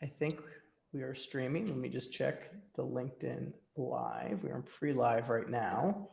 I think we are streaming. Let me just check the LinkedIn live. We're in pre-live right now.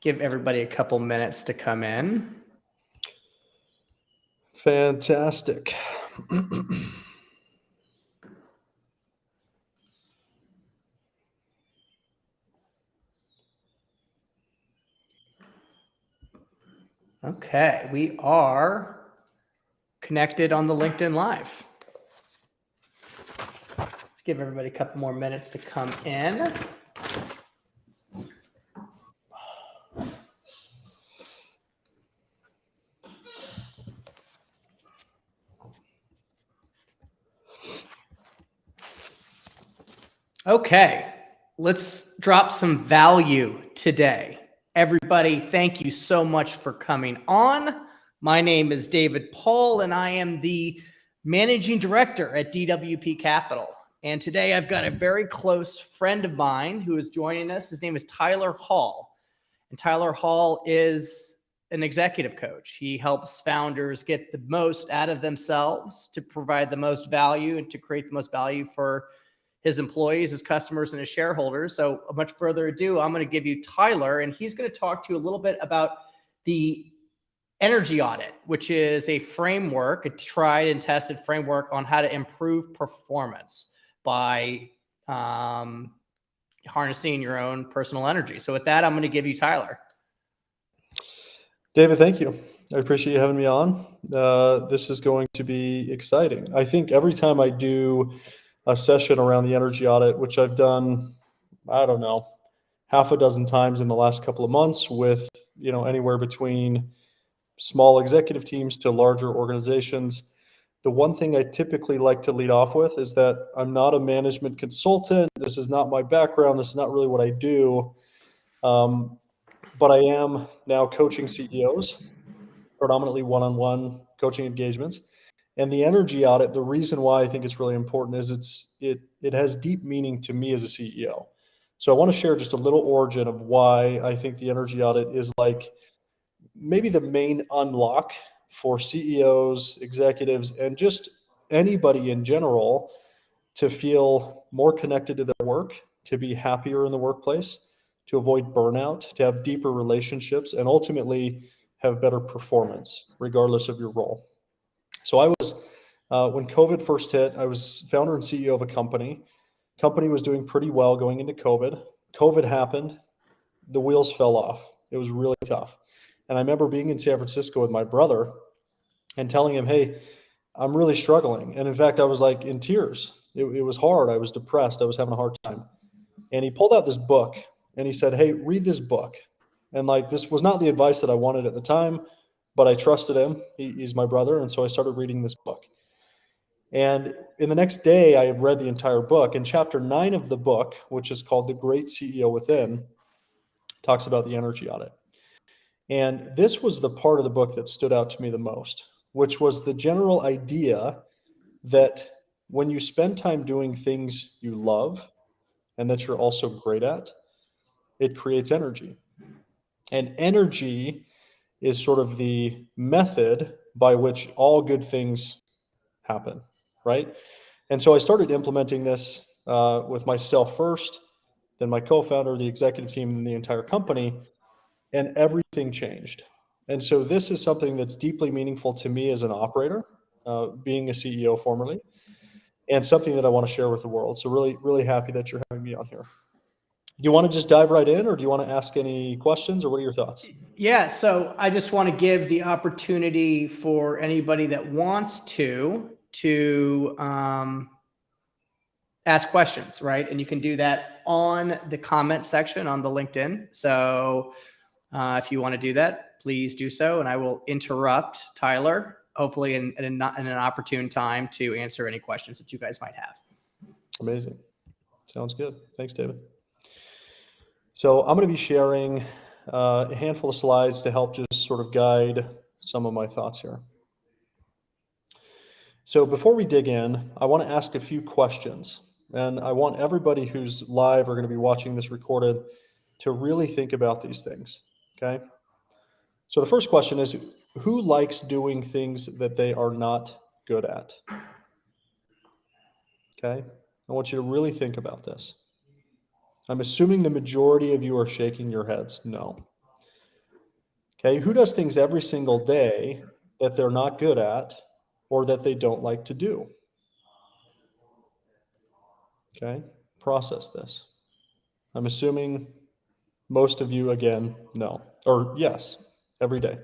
Give everybody a couple minutes to come in. Fantastic. Okay, we are connected on the LinkedIn Live. Let's give everybody a couple more minutes to come in. Okay, let's drop some value today. Everybody, thank you so much for coming on. My name is David Paul, and I am the managing director at DWP Capital. And today I've got a very close friend of mine who is joining us. His name is Tyler Hall. And Tyler Hall is an executive coach. He helps founders get the most out of themselves to provide the most value and to create the most value for his employees, his customers, and his shareholders. So much further ado, I'm going to give you Tyler, and he's going to talk to you a little bit about the energy audit, which is a framework, a tried and tested framework on how to improve performance by harnessing your own personal energy. So with that, I'm going to give you Tyler. David, thank you. I appreciate you having me on. This is going to be exciting. I think every time I do a session around the energy audit, which I've done, I don't know, half a dozen times in the last couple of months with, anywhere between small executive teams to larger organizations. The one thing I typically like to lead off with is that I'm not a management consultant. This is not my background. This is not really what I do. But I am now coaching CEOs, predominantly one-on-one coaching engagements. And the energy audit, the reason why I think it's really important is it has deep meaning to me as a CEO. So I want to share just a little origin of why I think the energy audit is like maybe the main unlock for CEOs, executives, and just anybody in general to feel more connected to their work, to be happier in the workplace, to avoid burnout, to have deeper relationships, and ultimately have better performance, regardless of your role. So I was, when COVID first hit, I was founder and CEO of a company. Company was doing pretty well going into COVID. COVID happened. The wheels fell off. It was really tough. And I remember being in San Francisco with my brother and telling him, hey, I'm really struggling. And in fact, I was like in tears. It was hard. I was depressed. I was having a hard time. And he pulled out this book and he said, hey, read this book. And like, this was not the advice that I wanted at the time, but I trusted him. He's my brother. And so I started reading this book. And in the next day, I had read the entire book. And chapter 9 of the book, which is called The Great CEO Within, talks about the energy audit. And this was the part of the book that stood out to me the most, which was the general idea that when you spend time doing things you love and that you're also great at, it creates energy. And energy is sort of the method by which all good things happen, right? And so I started implementing this with myself first, then my co-founder, the executive team, and the entire company, and everything changed. And so this is something that's deeply meaningful to me as an operator, being a CEO formerly, and something that I want to share with the world. So really, really happy that you're having me on here. Do you want to just dive right in, or do you want to ask any questions, or what are your thoughts? Yeah, so I just want to give the opportunity for anybody that wants to ask questions, right? And you can do that on the comment section on the LinkedIn. So if you want to do that, please do so. And I will interrupt Tyler, hopefully in an opportune time, to answer any questions that you guys might have. Amazing. Sounds good. Thanks, David. So I'm going to be sharing a handful of slides to help just sort of guide some of my thoughts here. So before we dig in, I want to ask a few questions. And I want everybody who's live or going to be watching this recorded to really think about these things, okay? So the first question is, who likes doing things that they are not good at? Okay. I want you to really think about this. I'm assuming the majority of you are shaking your heads. No. Okay. Who does things every single day that they're not good at or that they don't like to do? Okay. Process this. I'm assuming most of you, again, no, or yes, every day.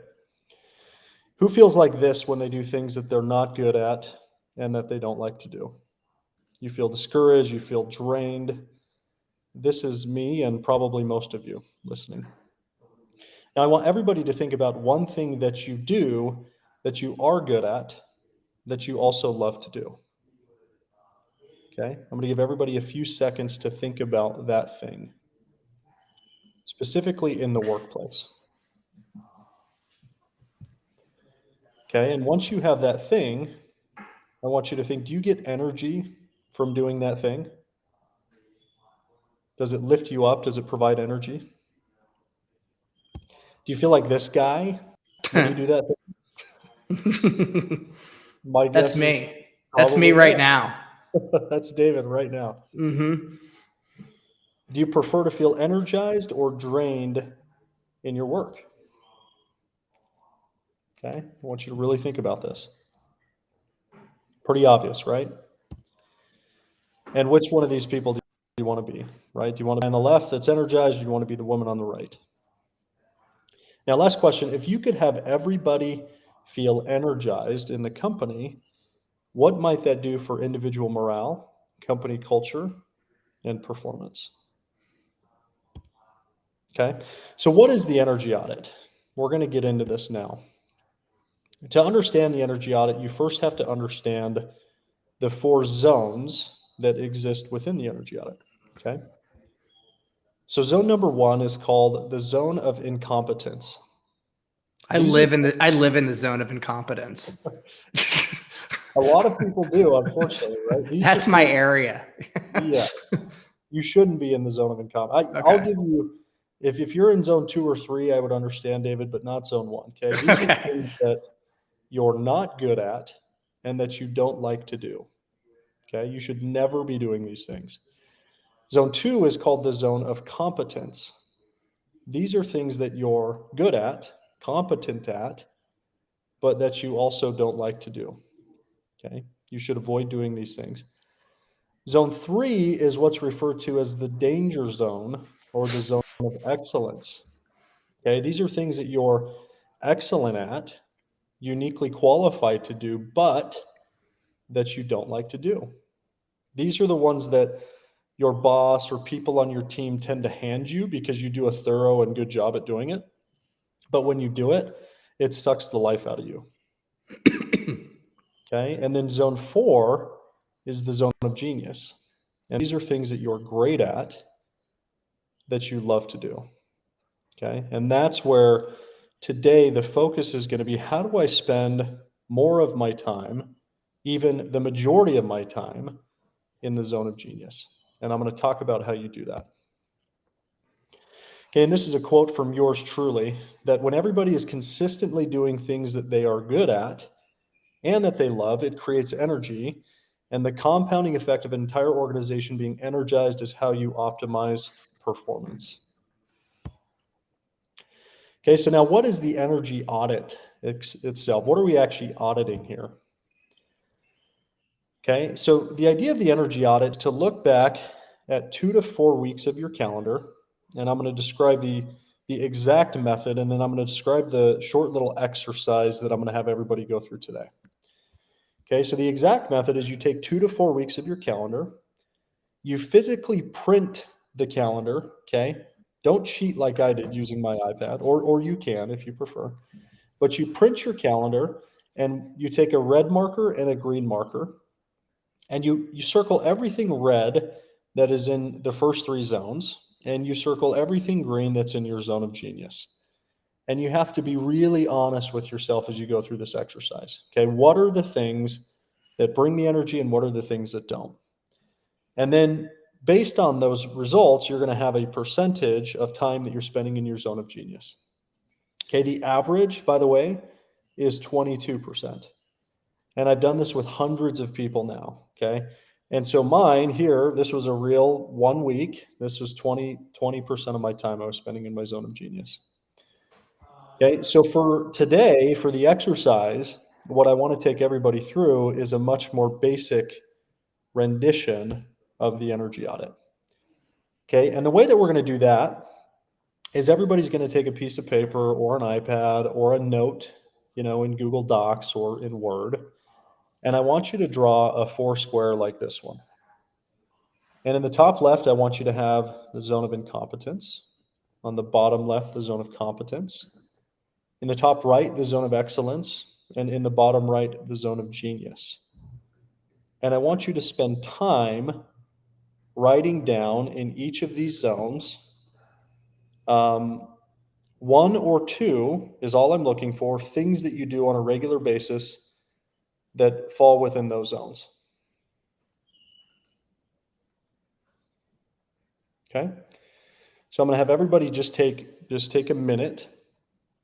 Who feels like this when they do things that they're not good at and that they don't like to do? You feel discouraged, you feel drained. This is me and probably most of you listening. Now, I want everybody to think about one thing that you do that you are good at that you also love to do. Okay, I'm going to give everybody a few seconds to think about that thing, specifically in the workplace. Okay, and once you have that thing, I want you to think, do you get energy from doing that thing? Does it lift you up? Does it provide energy? Do you feel like this guy when you do that thing? My That's guess is me. That's me probably right not. now. That's David right now. Mm-hmm. Do you prefer to feel energized or drained in your work? Okay, I want you to really think about this. Pretty obvious, right? And which one of these people do you want to be, right? Do you want to be on the left that's energized, or do you want to be the woman on the right? Now, last question. If you could have everybody feel energized in the company, what might that do for individual morale, company culture, and performance? Okay, so what is the energy audit? We're going to get into this now. To understand the energy audit, you first have to understand the 4 zones that exist within the energy audit. Okay, so zone number 1 is called the zone of incompetence. I live in the zone of incompetence. A lot of people do, unfortunately, right? That's my area. Yeah, you shouldn't be in the zone of incompetence. I'll Okay. give you, if you're in zone 2 or 3, I would understand, David, but not zone 1. Okay, these are Okay. things that you're not good at and that you don't like to do. Okay, you should never be doing these things. Zone 2 is called the zone of competence. These are things that you're good at, competent at, but that you also don't like to do. Okay, you should avoid doing these things. Zone 3 is what's referred to as the danger zone or the zone of excellence. Okay, these are things that you're excellent at, uniquely qualified to do, but that you don't like to do. These are the ones that your boss or people on your team tend to hand you because you do a thorough and good job at doing it. But when you do it, it sucks the life out of you. Okay, and then zone 4 is the zone of genius. And these are things that you're great at that you love to do. Okay, and that's where today the focus is going to be, how do I spend more of my time, even the majority of my time, in the zone of genius? And I'm going to talk about how you do that. Okay, and this is a quote from yours truly, that when everybody is consistently doing things that they are good at and that they love, it creates energy. And the compounding effect of an entire organization being energized is how you optimize performance. Okay, so now what is the energy audit itself? What are we actually auditing here? Okay, so the idea of the energy audit is to look back at 2 to 4 weeks of your calendar, and I'm going to describe the exact method, and then I'm going to describe the short little exercise that I'm going to have everybody go through today. Okay, so the exact method is you take 2 to 4 weeks of your calendar, you physically print the calendar, okay? Don't cheat like I did using my iPad, or you can if you prefer. But you print your calendar and you take a red marker and a green marker, and you circle everything red that is in the first 3 zones, and you circle everything green that's in your zone of genius. And you have to be really honest with yourself as you go through this exercise. Okay, what are the things that bring me energy and what are the things that don't? And then based on those results, you're going to have a percentage of time that you're spending in your zone of genius. Okay, the average, by the way, is 22%. And I've done this with hundreds of people now, okay? And so mine here, this was a real 1 week. This was 20% of my time I was spending in my zone of genius. Okay, so for today, for the exercise, what I want to take everybody through is a much more basic rendition of the energy audit. Okay, and the way that we're going to do that is everybody's going to take a piece of paper or an iPad or a note, in Google Docs or in Word. And I want you to draw a 4 square like this one. And in the top left, I want you to have the zone of incompetence. On the bottom left, the zone of competence. In the top right, the zone of excellence. And in the bottom right, the zone of genius. And I want you to spend time writing down in each of these zones. 1 or 2 is all I'm looking for, things that you do on a regular basis that fall within those zones. Okay? So I'm going to have everybody just take a minute,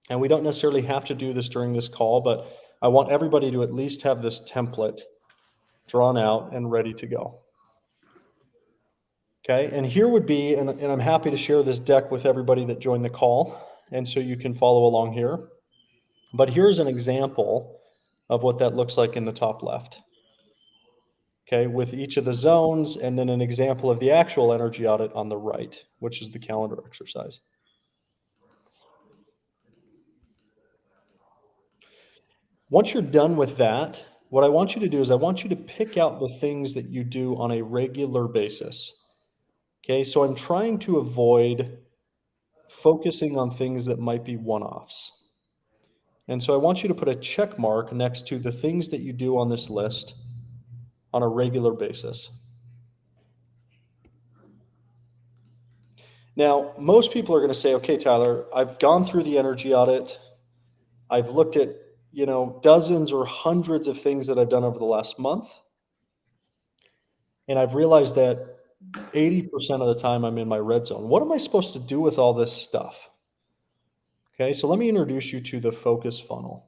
and we don't necessarily have to do this during this call, but I want everybody to at least have this template drawn out and ready to go. Okay, and here would be, and I'm happy to share this deck with everybody that joined the call, and so you can follow along here. But here's an example of what that looks like in the top left. Okay, with each of the zones, and then an example of the actual energy audit on the right, which is the calendar exercise. Once you're done with that, what I want you to do is I want you to pick out the things that you do on a regular basis. Okay, so I'm trying to avoid focusing on things that might be one-offs. And so I want you to put a check mark next to the things that you do on this list on a regular basis. Now, most people are going to say, okay, Tyler, I've gone through the energy audit. I've looked at, dozens or hundreds of things that I've done over the last month. And I've realized that 80% of the time I'm in my red zone. What am I supposed to do with all this stuff? Okay, so let me introduce you to the focus funnel.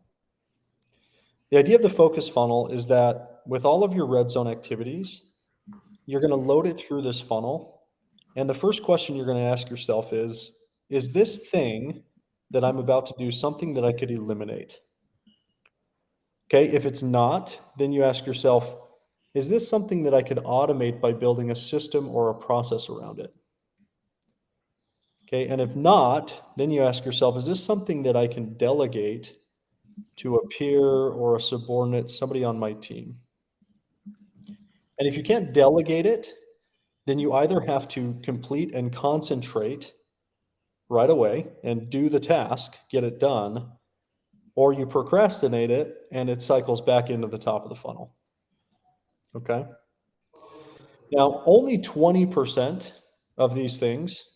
The idea of the focus funnel is that with all of your red zone activities, you're going to load it through this funnel. And the first question you're going to ask yourself is this thing that I'm about to do something that I could eliminate? Okay, if it's not, then you ask yourself, is this something that I could automate by building a system or a process around it? Okay, and if not, then you ask yourself, is this something that I can delegate to a peer or a subordinate, somebody on my team? And if you can't delegate it, then you either have to complete and concentrate right away and do the task, get it done, or you procrastinate it and it cycles back into the top of the funnel. Okay? Now, only 20% of these things,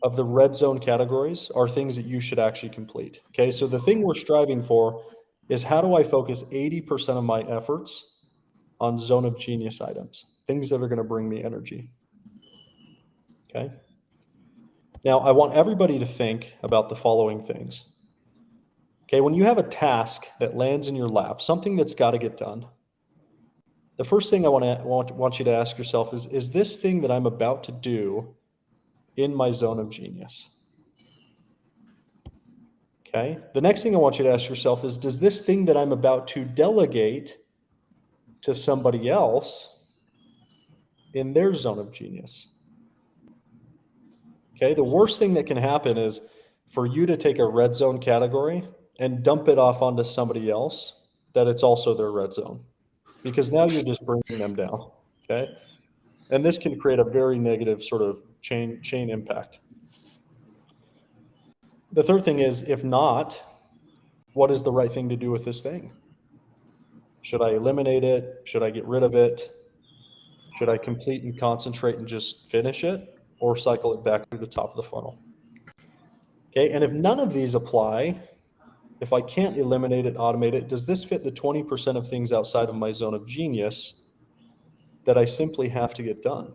of the red zone categories, are things that you should actually complete. Okay, so the thing we're striving for is how do I focus 80% of my efforts on zone of genius items, things that are going to bring me energy. Okay. Now, I want everybody to think about the following things. Okay, when you have a task that lands in your lap, something that's got to get done, the first thing I want you to ask yourself is this thing that I'm about to do in my zone of genius? Okay. The next thing I want you to ask yourself is, does this thing that I'm about to delegate to somebody else in their zone of genius? Okay. The worst thing that can happen is for you to take a red zone category and dump it off onto somebody else that it's also their red zone, because now you're just bringing them down. Okay. And this can create a very negative sort of chain impact. The third thing is, if not, what is the right thing to do with this thing? Should I eliminate it? Should I get rid of it? Should I complete and concentrate and just finish it, or cycle it back to the top of the funnel? Okay, and if none of these apply, if I can't eliminate it, automate it, does this fit the 20% of things outside of my zone of genius that I simply have to get done?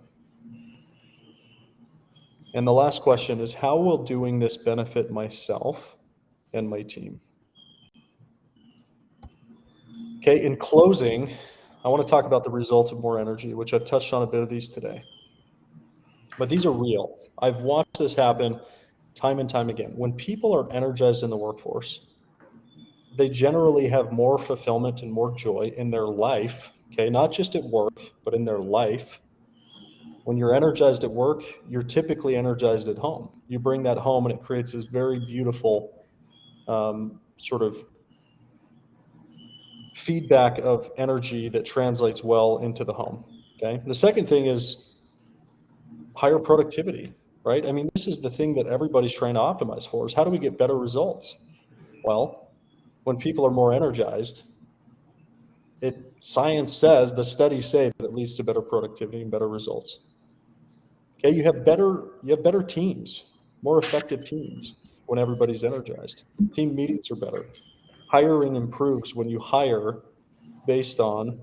And the last question is, how will doing this benefit myself and my team. Okay, in closing, I want to talk about the results of more energy, which I've touched on a bit of these today. But these are real. I've watched this happen time and time again. When people are energized in the workforce, they generally have more fulfillment and more joy in their life, okay, not just at work, but in their life. When you're energized at work, you're typically energized at home. You bring that home and it creates this very beautiful sort of feedback of energy that translates well into the home. Okay. The second thing is higher productivity, right? I mean, this is the thing that everybody's trying to optimize for, is how do we get better results? Well, when people are more energized, science says, the studies say that it leads to better productivity and better results. Okay, you have better teams, more effective teams when everybody's energized. Team meetings are better. Hiring improves when you hire based on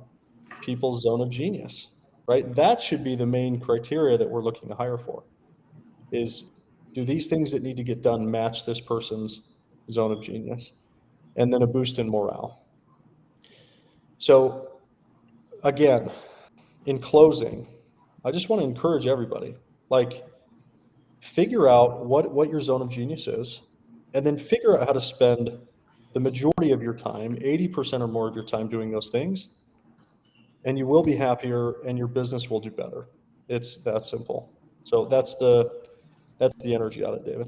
people's zone of genius, right? That should be the main criteria that we're looking to hire for, is do these things that need to get done match this person's zone of genius? And then a boost in morale. So again, in closing, I just want to encourage everybody, like, figure out what your zone of genius is, and then figure out how to spend the majority of your time, 80% or more of your time, doing those things, and you will be happier and your business will do better. It's that simple. So that's the energy audit, David.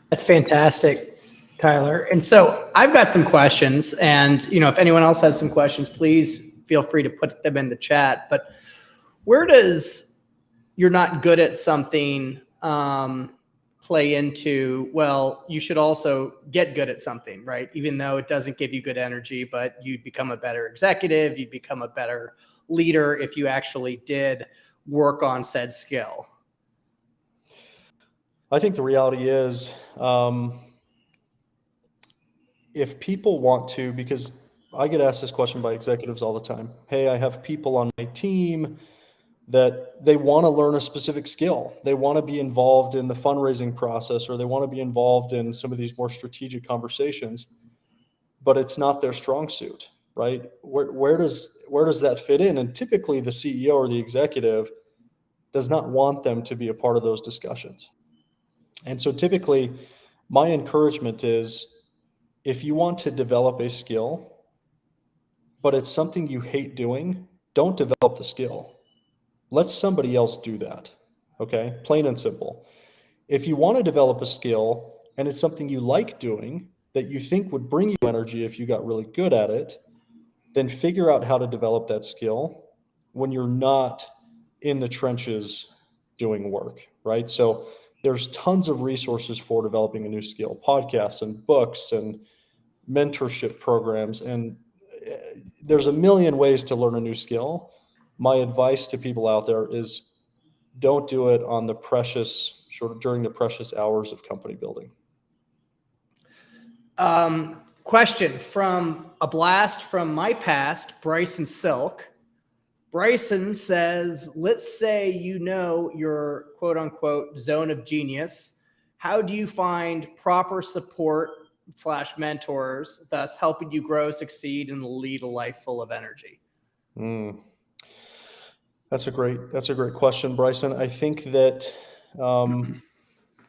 That's fantastic, Tyler. And so I've got some questions, and if anyone else has some questions, please feel free to put them in the chat. But where does you're not good at something play into, well, you should also get good at something, right? Even though it doesn't give you good energy, but you'd become a better executive, you'd become a better leader if you actually did work on said skill. I think the reality is, if people want to, because I get asked this question by executives all the time. Hey, I have people on my team that they want to learn a specific skill. They want to be involved in the fundraising process, or they want to be involved in some of these more strategic conversations, but it's not their strong suit, right? Where does that fit in? And typically the CEO or the executive does not want them to be a part of those discussions. And so typically my encouragement is, if you want to develop a skill, but it's something you hate doing, don't develop the skill. Let somebody else do that. Okay, plain and simple. If you want to develop a skill and it's something you like doing, that you think would bring you energy if you got really good at it, then figure out how to develop that skill when you're not in the trenches doing work, right? So there's tons of resources for developing a new skill, podcasts and books and mentorship programs, and there's a million ways to learn a new skill. My advice to people out there is, don't do it on the precious, during the precious hours of company building. Question from a blast from my past, Bryson Silk. Bryson says, let's say your quote unquote zone of genius. How do you find proper support / mentors, thus helping you grow, succeed, and lead a life full of energy? That's a great question, Bryson. I think that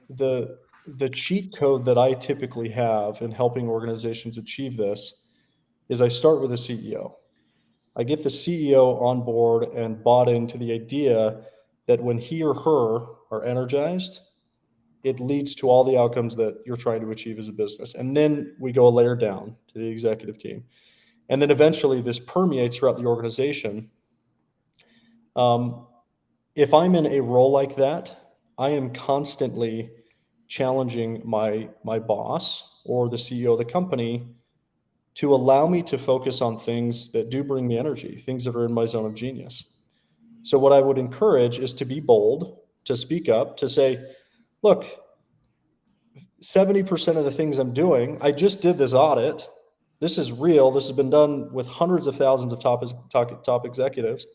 the cheat code that I typically have in helping organizations achieve this is, I start with a CEO. I get the CEO on board and bought into the idea that when he or her are energized, it leads to all the outcomes that you're trying to achieve as a business. And then we go a layer down to the executive team. And then eventually this permeates throughout the organization. If I'm in a role like that, I am constantly challenging my boss or the CEO of the company to allow me to focus on things that do bring me energy, things that are in my zone of genius. So what I would encourage is to be bold, to speak up, to say, look, 70% of the things I'm doing, I just did this audit. This is real. This has been done with hundreds of thousands of top executives.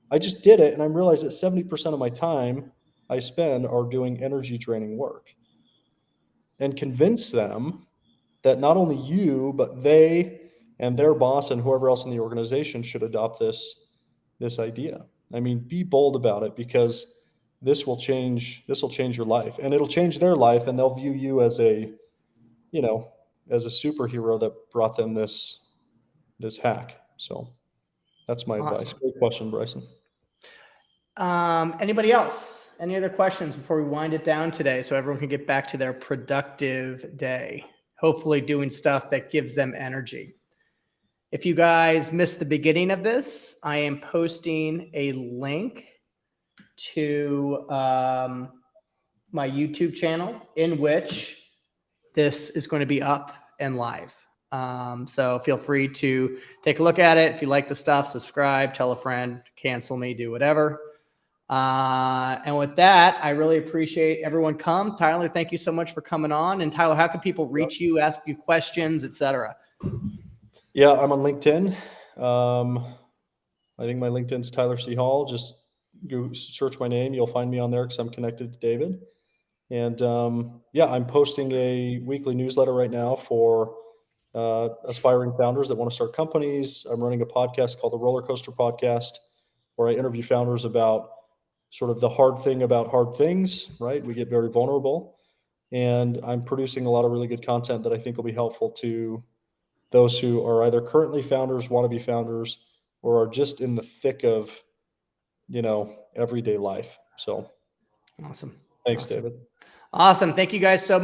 I just did it, and I realized that 70% of my time I spend are doing energy draining work. And convince them that not only you, but they and their boss and whoever else in the organization should adopt this idea. I mean, be bold about it, because this will change your life, and it'll change their life, and they'll view you as a, as a superhero that brought them this hack. So that's my advice. Awesome. Great question, Bryson. Anybody else? Any other questions before we wind it down today, so everyone can get back to their productive day, hopefully doing stuff that gives them energy? If you guys missed the beginning of this, I am posting a link to my YouTube channel, in which this is going to be up and live. So feel free to take a look at it. If you like the stuff, subscribe, tell a friend, cancel me, do whatever. And with that, I really appreciate everyone come. Tyler, thank you so much for coming on. And Tyler, how can people reach you, ask you questions, etc.? Yeah, I'm on LinkedIn. I think my LinkedIn's Tyler C. Hall. Just go search my name. You'll find me on there because I'm connected to David. And yeah, I'm posting a weekly newsletter right now for aspiring founders that want to start companies. I'm running a podcast called the Roller Coaster Podcast, where I interview founders about sort of the hard thing about hard things, right? We get very vulnerable. And I'm producing a lot of really good content that I think will be helpful to those who are either currently founders, want to be founders, or are just in the thick of, everyday life. So Awesome. thanks, Awesome. David. Awesome. Thank you guys so much.